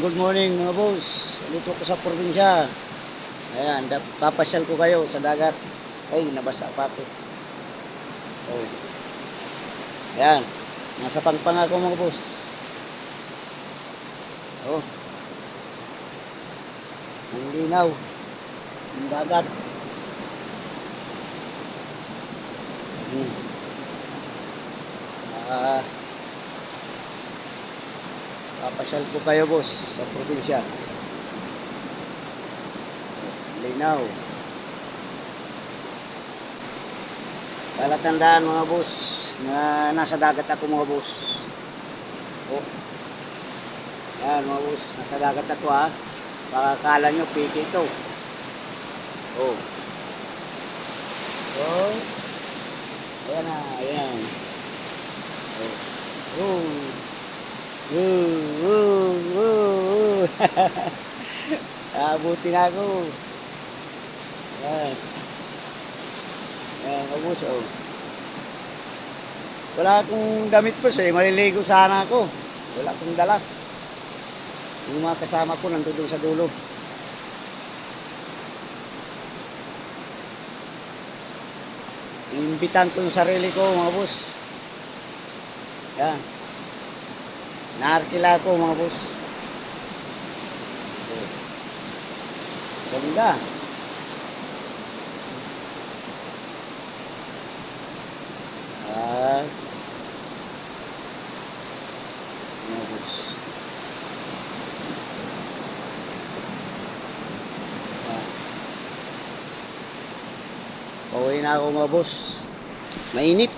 good morning mga boss. Dito ko sa probinsya. Ayan, papasyal ko kayo sa dagat. Ay, nabasa pa ako. Oh. Ayan, nasa Pangpang ako mga boss. Oh. Ang linaw. Ang dagat. Hmm. Papasyal ko kayo boss sa probinsya. Linaw. Palatandaan mga boss na nasa dagat ako mga boss. Oh. Yan mga boss, nasa dagat ako ha. Baka kala nyo piki ito. Oh. Oh. Ayan na, ayan. Oh. Oh. Abuti na ako. Ayan. Ayan, kabus, oh. Wala akong damit po maliligo sana ako. Wala akong dala. Yung mga kasama ko nandun sa dulo. Inimbitan ko yung sarili ko mga boss. Yan. Naarkila ko mga boss. Ganda. Mga boss. Pauwi na ako mga boss. Mainit.